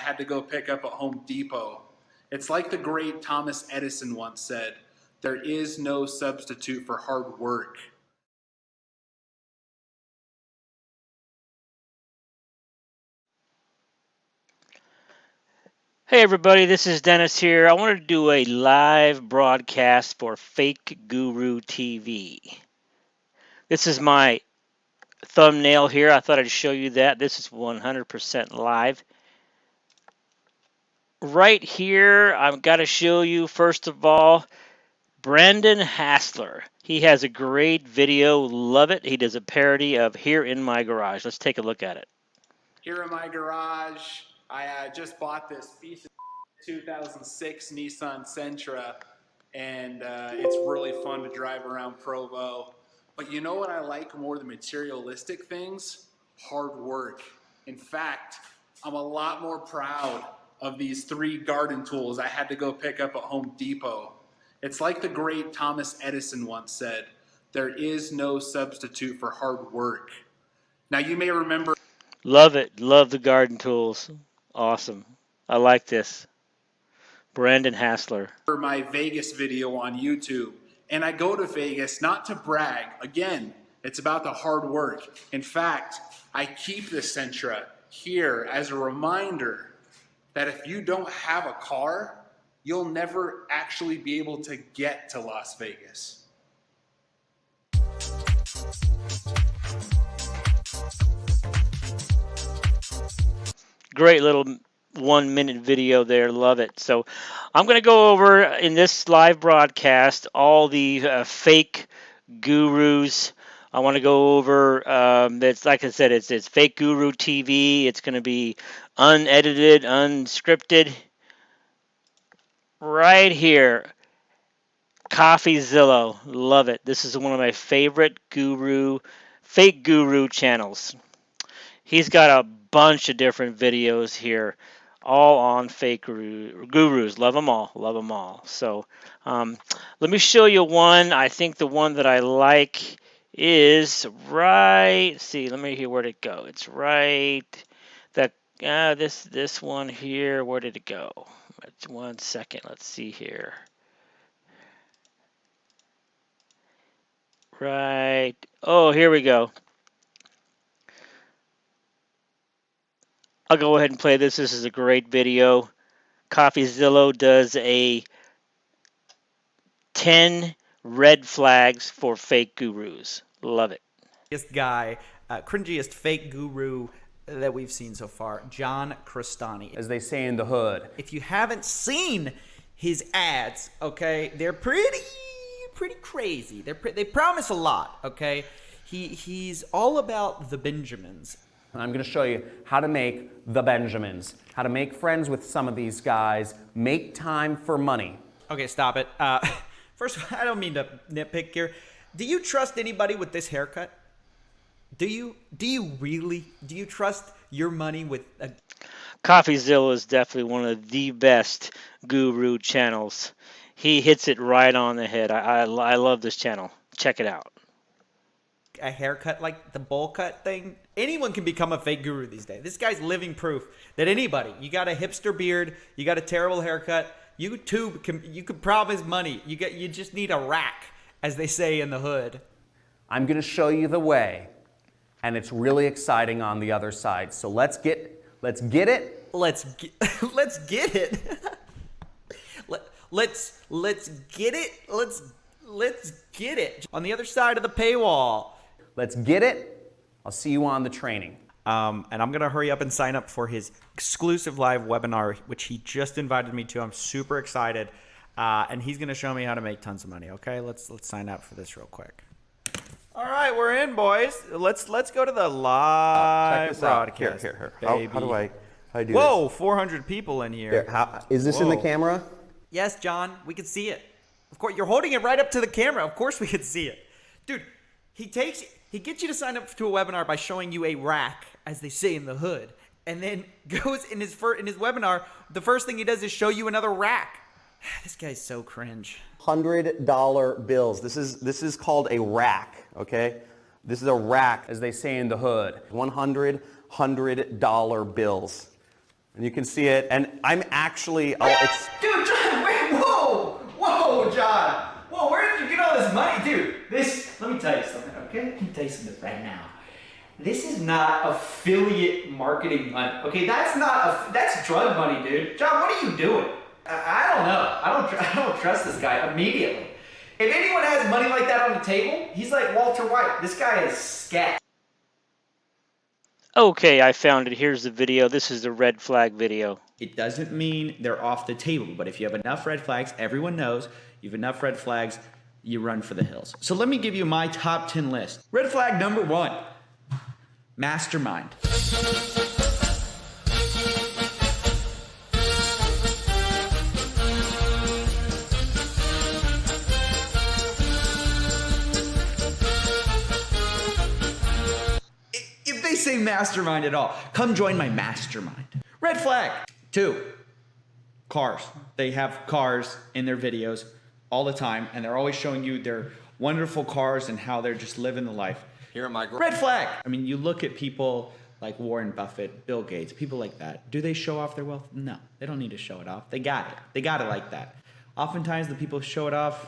had to go pick up at Home Depot. It's like the great Thomas Edison once said, there is no substitute for hard work. Hey everybody, this is Dennis here. I wanted to do a live broadcast for Fake Guru TV. This is my thumbnail here. I thought I'd show you that. This is 100% live. Right here, I've got to show you, first of all, Brandon Hassler. He has a great video. Love it. He does a parody of Here in My Garage. Let's take a look at it. Here in my garage, I just bought this piece of 2006 Nissan Sentra, and it's really fun to drive around Provo. But you know what I like more than materialistic things? Hard work. In fact, I'm a lot more proud of these 3 garden tools I had to go pick up at Home Depot. It's like the great Thomas Edison once said, there is no substitute for hard work. Now you may remember... Love it. Love the garden tools. Awesome. I like this. Brandon Hassler. My Vegas video on YouTube. And I go to Vegas not to brag. Again, it's about the hard work. In fact, I keep the Sentra here as a reminder that if you don't have a car, you'll never actually be able to get to Las Vegas. Great little 1-minute video there. Love it. So I'm going to go over in this live broadcast all the fake gurus. I want to go over, it's like I said, it's Fake Guru TV. It's going to be unedited, unscripted. Right here, CoffeeZillo. Love it. This is one of my favorite fake guru channels. He's got a bunch of different videos here, all on fake gurus. Love them all. Love them all. So let me show you one. I think the one that I like is right. See, let me hear where'd it go. It's right. This one here. Where did it go? 1 second. Let's see here. Right. Oh, here we go. I'll go ahead and play this. This is a great video. CoffeeZillo does a 10 red flags for fake gurus. Love it. Guy, cringiest fake guru that we've seen so far, John Crestani. As they say in the hood. If you haven't seen his ads, okay, they're pretty crazy. They promise a lot, okay? He's all about the Benjamins. And I'm going to show you how to make the Benjamins, how to make friends with some of these guys, make time for money. Okay, stop it. First, I don't mean to nitpick here. Do you trust anybody with this haircut? Do you really? Do you trust your money with a... CoffeeZillo is definitely one of the best guru channels. He hits it right on the head. I love this channel. Check it out. A haircut like the bowl cut thing. Anyone can become a fake guru these days. This guy's living proof that anybody, you got a hipster beard, you got a terrible haircut, you could promise money. You just need a rack, as they say in the hood. I'm going to show you the way, and it's really exciting on the other side. So let's get it. Let's get it. Let's get it. On the other side of the paywall. Let's get it. I'll see you on the training. And I'm going to hurry up and sign up for his exclusive live webinar, which he just invited me to. I'm super excited. And he's going to show me how to make tons of money. Okay, let's sign up for this real quick. All right, we're in, boys. Let's go to the live broadcast. Here. Baby. How do I do Whoa, this? 400 people in here. Is this in the camera? Yes, John, we can see it. Of course, you're holding it right up to the camera. Of course we can see it. Dude, he gets you to sign up to a webinar by showing you a rack, as they say in the hood, and then goes in his webinar, the first thing he does is show you another rack. This guy's so cringe. $100 bills. This is called a rack, okay? This is a rack, as they say in the hood. $100 bills. And you can see it, and I'm actually, Dude, John, wait, whoa, John. Whoa, where did you get all this money? Dude, let me tell you something, okay? Let me tell you something right now. This is not affiliate marketing money, okay? That's drug money, dude. John, what are you doing? I don't know. I don't trust this guy immediately. If anyone has money like that on the table, he's like Walter White. This guy is scat. Okay, I found it. Here's the video. This is the red flag video. It doesn't mean they're off the table, but if you have enough red flags, everyone knows you have enough red flags, you run for the hills. So let me give you my top 10 list. Red flag number 1, mastermind. If they say mastermind at all, come join my mastermind. Red flag 2, cars. They have cars in their videos all the time, and they're always showing you their wonderful cars and how they're just living the life. Here are my Red flag. I mean, you look at people like Warren Buffett, Bill Gates, people like that. Do they show off their wealth? No, they don't need to show it off. They got it. They got it like that. Oftentimes, the people who show it off.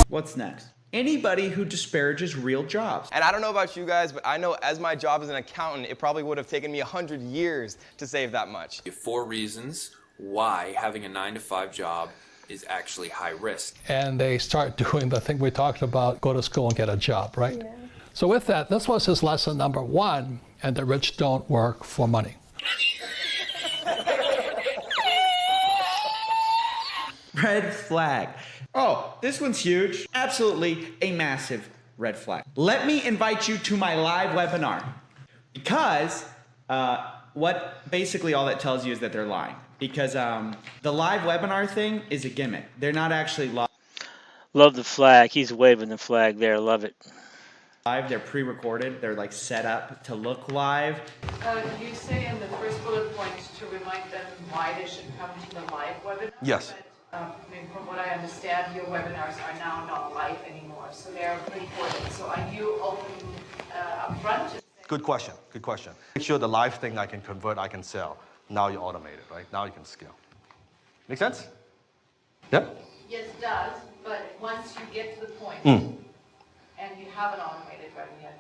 What's next? Anybody who disparages real jobs. And I don't know about you guys, but I know as my job as an accountant, it probably would have taken me 100 years to save that much. 4 reasons why having a 9-to-5 job is actually high risk. And they start doing the thing we talked about, go to school and get a job, right? Yeah. So with that, this was his lesson number 1, and the rich don't work for money. Red flag. Oh, this one's huge. Absolutely a massive red flag. Let me invite you to my live webinar. Because what basically all that tells you is that they're lying. Because the live webinar thing is a gimmick. They're not actually live. Love the flag. He's waving the flag there. Love it. They're pre-recorded. They're like set up to look live. You say in the first bullet point to remind them why they should come to the live webinar. Yes. But, from what I understand, your webinars are now not live anymore, so they're recorded. So are you open up front? Good question. Good question. Make sure the live thing I can convert, I can sell. Now you automate it, right? Now you can scale. Make sense? Yeah? Yes, it does. But once you get to the point and you have an automated webinar,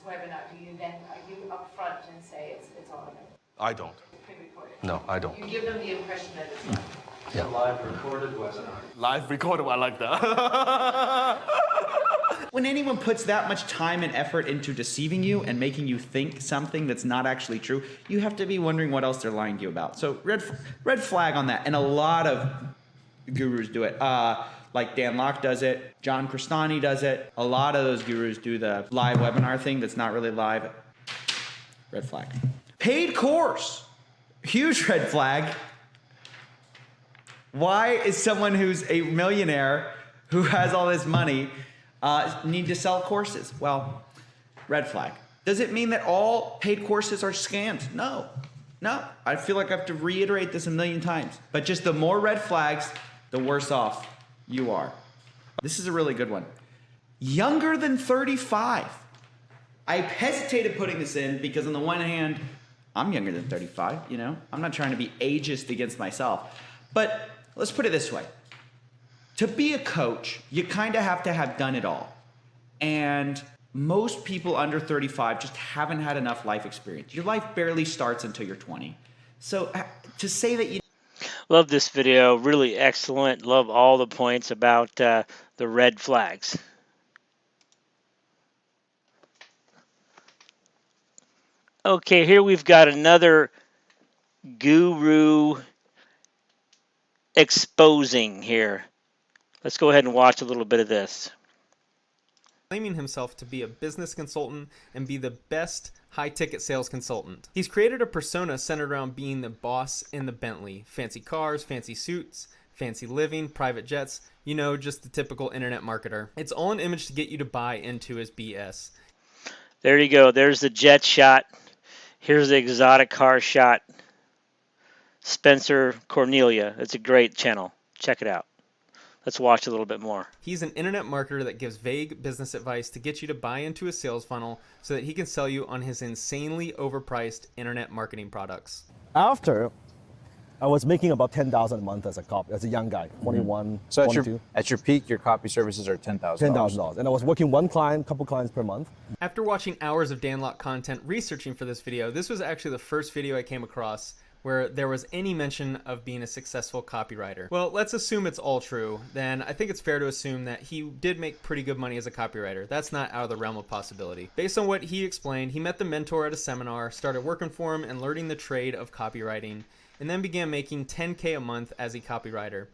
are you up front and say it's automated? I don't. Pre-recorded. No, I don't. You give them the impression that it's live. Yeah. Live recorded webinar. Live recorded, I like that. When anyone puts that much time and effort into deceiving you and making you think something that's not actually true, you have to be wondering what else they're lying to you about. So red flag on that. And a lot of gurus do it. Like Dan Locke does it. John Crestani does it. A lot of those gurus do the live webinar thing that's not really live. Red flag. Paid course. Huge red flag. Why is someone who's a millionaire who has all this money need to sell courses? Well, red flag. Does it mean that all paid courses are scams? No. I feel like I have to reiterate this a million times. But just the more red flags, the worse off you are. This is a really good one. Younger than 35. I hesitated putting this in because on the one hand, I'm younger than 35, you know? I'm not trying to be ageist against myself. But let's put it this way. To be a coach, you kind of have to have done it all. And most people under 35 just haven't had enough life experience. Your life barely starts until you're 20. So to say that you... Love this video. Really excellent. Love all the points about the red flags. Okay, here we've got another guru exposing here. Let's go ahead and watch a little bit of this. Claiming himself to be a business consultant and be the best high-ticket sales consultant. He's created a persona centered around being the boss in the Bentley. Fancy cars, fancy suits, fancy living, private jets, you know, just the typical internet marketer. It's all an image to get you to buy into his BS. There you go. There's the jet shot. Here's the exotic car shot. Spencer Cornelia. It's a great channel. Check it out. Let's watch a little bit more. He's an internet marketer that gives vague business advice to get you to buy into a sales funnel so that he can sell you on his insanely overpriced internet marketing products. After I was making about $10,000 a month as a young guy, 21, So 22. at your peak, your copy services are $10,000. $10,000. And I was working one client, couple clients per month. After watching hours of Dan Lok content researching for this video, this was actually the first video I came across where there was any mention of being a successful copywriter. Well, let's assume it's all true. Then I think it's fair to assume that he did make pretty good money as a copywriter. That's not out of the realm of possibility. Based on what he explained, he met the mentor at a seminar, started working for him and learning the trade of copywriting, and then began making $10K a month as a copywriter.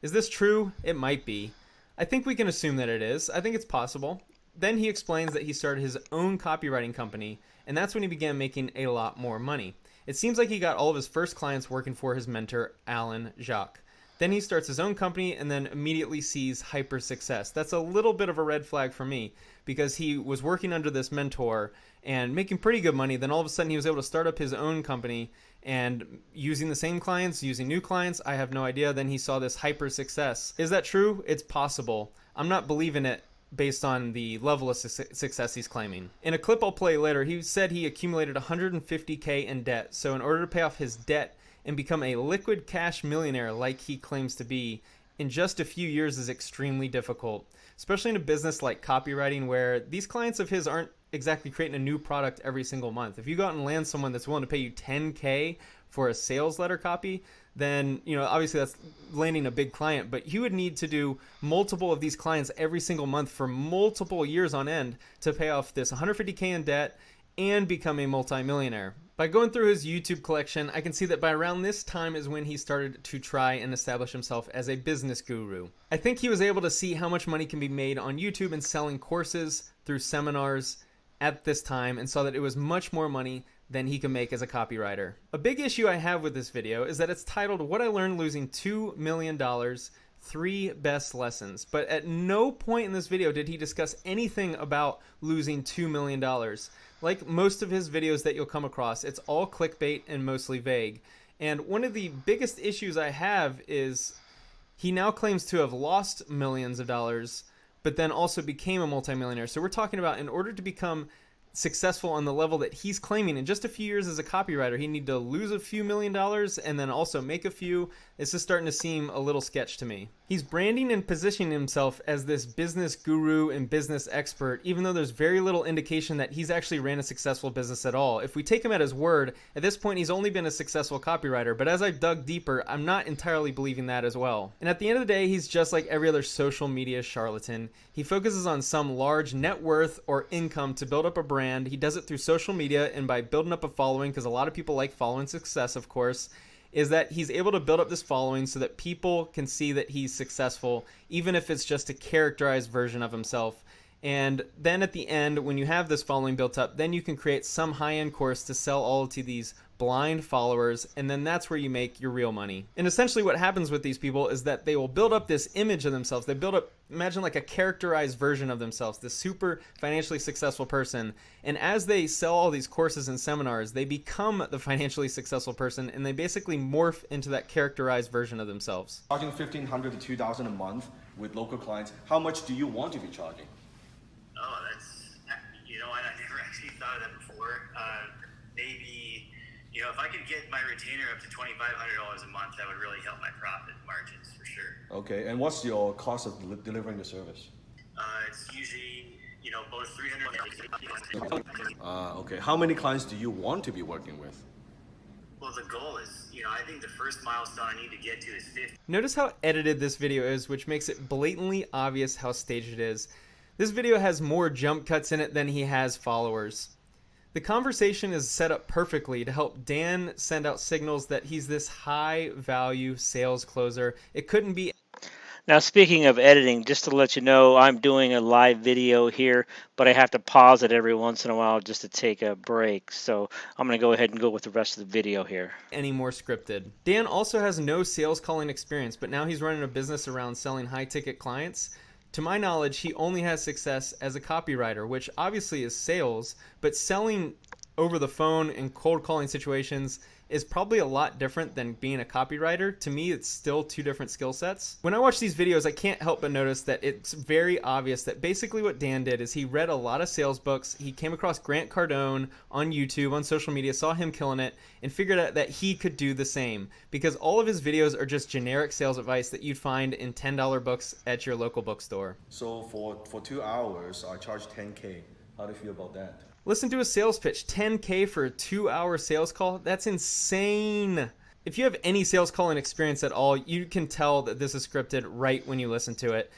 Is this true? It might be. I think we can assume that it is. I think it's possible. Then he explains that he started his own copywriting company, and that's when he began making a lot more money. It seems like he got all of his first clients working for his mentor, Alan Jacques. Then he starts his own company and then immediately sees hyper success. That's a little bit of a red flag for me because he was working under this mentor and making pretty good money. Then all of a sudden he was able to start up his own company and using the same clients, using new clients. I have no idea. Then he saw this hyper success. Is that true? It's possible. I'm not believing it based on the level of success he's claiming. In a clip I'll play later, he said he accumulated $150K in debt. So in order to pay off his debt and become a liquid cash millionaire like he claims to be, in just a few years is extremely difficult, especially in a business like copywriting where these clients of his aren't exactly creating a new product every single month. If you go out and land someone that's willing to pay you $10K for a sales letter copy, then, you know, obviously that's landing a big client, but you would need to do multiple of these clients every single month for multiple years on end to pay off this $150K in debt and become a multimillionaire. By going through his YouTube collection, I can see that by around this time is when he started to try and establish himself as a business guru. I think he was able to see how much money can be made on YouTube and selling courses through seminars at this time and saw that it was much more money than he can make as a copywriter. A big issue I have with this video is that it's titled What I Learned Losing $2 Million, 3 Best Lessons. But at no point in this video did he discuss anything about losing $2 million. Like most of his videos that you'll come across, it's all clickbait and mostly vague. And one of the biggest issues I have is he now claims to have lost millions of dollars, but then also became a multimillionaire. So we're talking about in order to become successful on the level that he's claiming in just a few years as a copywriter, he need to lose a few $1 million and then also make a few. It's just starting to seem a little sketch to me. He's branding and positioning himself as this business guru and business expert, even though there's very little indication that he's actually ran a successful business at all. If we take him at his word, at this point he's only been a successful copywriter, but as I dug deeper, I'm not entirely believing that as well. And at the end of the day, he's just like every other social media charlatan. He focuses on some large net worth or income to build up a brand. He does it through social media and by building up a following, because a lot of people like following success, of course, is that he's able to build up this following so that people can see that he's successful, even if it's just a characterized version of himself. And then at the end, when you have this following built up, then you can create some high-end course to sell all to these blind followers, and then that's where you make your real money. And essentially what happens with these people is that they will build up this image of themselves. They build up, imagine like a characterized version of themselves, this super financially successful person. And as they sell all these courses and seminars, they become the financially successful person, and they basically morph into that characterized version of themselves. Charging $1,500 to $2,000 a month with local clients, how much do you want to be charging? Oh, that's, you know what, I never actually thought of that before. Maybe, you know, if I could get my retainer up to $2,500 a month, that would really help my profit margins for sure. Okay, and what's your cost of delivering the service? It's usually, you know, both $300. Okay, how many clients do you want to be working with? Well, the goal is, you know, I think the first milestone I need to get to is 50. Notice how edited this video is, which makes it blatantly obvious how staged it is. This video has more jump cuts in it than he has followers. The conversation is set up perfectly to help Dan send out signals that he's this high-value sales closer. It couldn't be. Now, speaking of editing, just to let you know, I'm doing a live video here, but I have to pause it every once in a while just to take a break. So I'm going to go ahead and go with the rest of the video here. Any more scripted. Dan also has no sales calling experience, but now he's running a business around selling high-ticket clients. To my knowledge, he only has success as a copywriter, which obviously is sales, but selling over the phone in cold calling situations is probably a lot different than being a copywriter. To me, it's still two different skill sets. When I watch these videos, I can't help but notice that it's very obvious that basically what Dan did is he read a lot of sales books. He came across Grant Cardone on YouTube, on social media, saw him killing it, and figured out that he could do the same, because all of his videos are just generic sales advice that you'd find in $10 books at your local bookstore. So for 2 hours, I charge 10K. How do you feel about that? Listen to a sales pitch, 10K for a 2-hour sales call. That's insane. If you have any sales calling experience at all, you can tell that this is scripted right when you listen to it.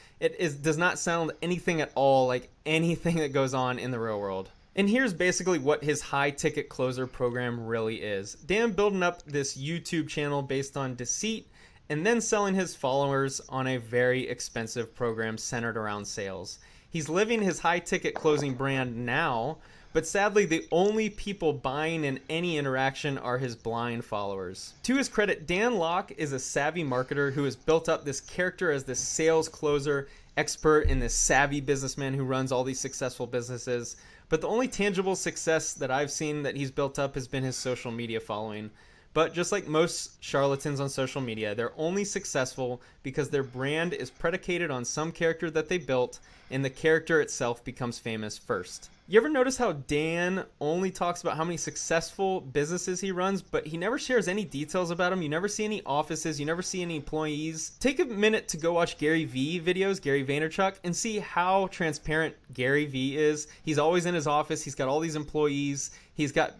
Does not sound anything at all like anything that goes on in the real world. And here's basically what his high ticket closer program really is. Dan building up this YouTube channel based on deceit and then selling his followers on a very expensive program centered around sales. He's living his high ticket closing brand now, but sadly the only people buying in any interaction are his blind followers. To his credit, Dan Lok is a savvy marketer who has built up this character as this sales closer expert and this savvy businessman who runs all these successful businesses. But the only tangible success that I've seen that he's built up has been his social media following. But just like most charlatans on social media, they're only successful because their brand is predicated on some character that they built, and the character itself becomes famous first. You ever notice how Dan only talks about how many successful businesses he runs, but he never shares any details about them? You never see any offices, you never see any employees. Take a minute to go watch Gary Vee videos, Gary Vaynerchuk, and see how transparent Gary Vee is. He's always in his office, he's got all these employees, he's got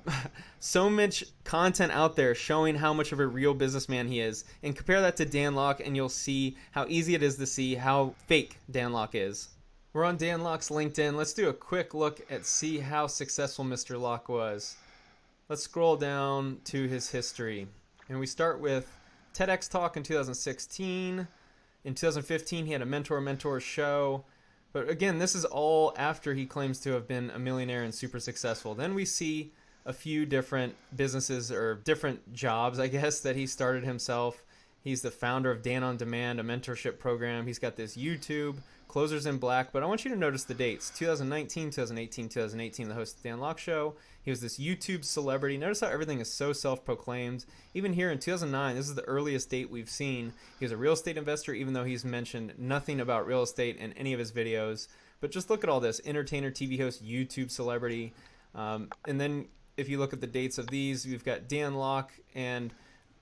so much content out there showing how much of a real businessman he is. And compare that to Dan Lok and you'll see how easy it is to see how fake Dan Lok is. We're on Dan Lok's LinkedIn. Let's do a quick look at see how successful Mr. Lok was. Let's scroll down to his history. And we start with TEDx Talk in 2016. In 2015, he had a mentor show. But again, this is all after he claims to have been a millionaire and super successful. Then we see a few different businesses or different jobs, I guess, that he started himself. He's the founder of Dan on Demand, a mentorship program. He's got this YouTube, Closers in Black, but I want you to notice the dates. 2019, 2018, 2018, the host of the Dan Lok Show. He was this YouTube celebrity. Notice how everything is so self-proclaimed. Even here in 2009, this is the earliest date we've seen. He was a real estate investor, even though he's mentioned nothing about real estate in any of his videos. But just look at all this. Entertainer, TV host, YouTube celebrity. And then if you look at the dates of these, we've got Dan Lok. And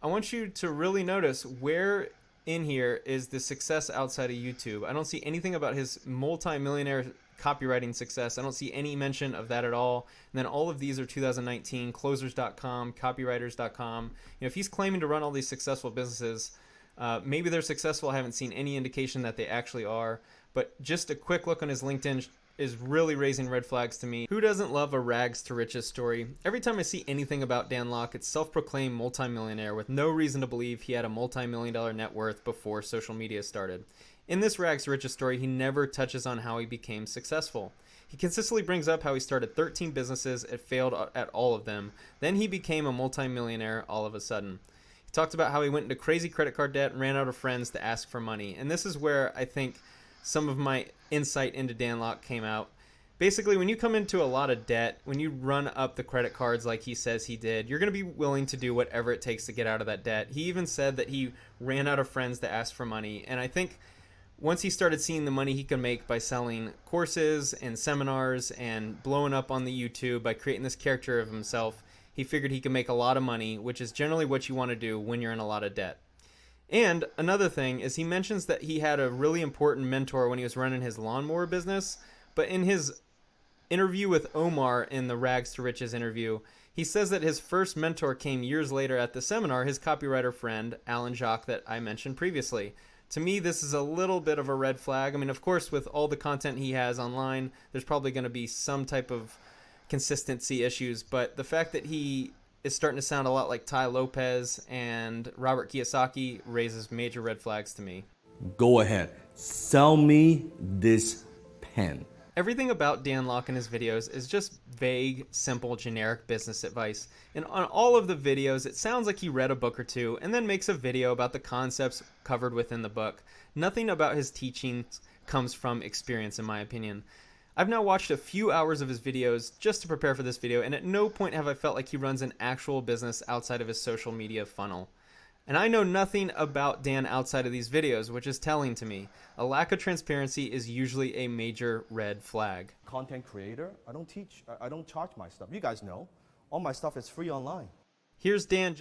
I want you to really notice where in here is the success outside of YouTube. I don't see anything about his multi-millionaire copywriting success. I don't see any mention of that at all. And then all of these are 2019, closers.com, copywriters.com. If he's claiming to run all these successful businesses, maybe they're successful. I haven't seen any indication that they actually are. But just a quick look on his LinkedIn is really raising red flags to me. Who doesn't love a rags to riches story? Every time I see anything about Dan Lok, it's self-proclaimed multimillionaire with no reason to believe he had a multi-million-dollar net worth before social media started. In this rags to riches story, he never touches on how he became successful. He consistently brings up how he started 13 businesses and failed at all of them. Then he became a multimillionaire all of a sudden. He talked about how he went into crazy credit card debt and ran out of friends to ask for money. And this is where I think some of my insight into Dan Lok came out. Basically, when you come into a lot of debt, when you run up the credit cards like he says he did, you're going to be willing to do whatever it takes to get out of that debt. He even said that he ran out of friends to ask for money. And I think once he started seeing the money he could make by selling courses and seminars and blowing up on the YouTube by creating this character of himself, he figured he could make a lot of money, which is generally what you want to do when you're in a lot of debt. And another thing is he mentions that he had a really important mentor when he was running his lawnmower business. But in his interview with Omar in the Rags to Riches interview, he says that his first mentor came years later at the seminar, his copywriter friend, Alan Jacques, that I mentioned previously. To me, this is a little bit of a red flag. I mean, of course, with all the content he has online, there's probably going to be some type of consistency issues. But the fact that he is starting to sound a lot like Tai Lopez and Robert Kiyosaki raises major red flags to me. Go ahead. Sell me this pen. Everything about Dan Lok in his videos is just vague, simple, generic business advice. And on all of the videos, it sounds like he read a book or two and then makes a video about the concepts covered within the book. Nothing about his teachings comes from experience, in my opinion. I've now watched a few hours of his videos just to prepare for this video, and at no point have I felt like he runs an actual business outside of his social media funnel. And I know nothing about Dan outside of these videos, which is telling to me. A lack of transparency is usually a major red flag. Content creator, I don't teach, I don't charge my stuff. You guys know, all my stuff is free online. Here's Dan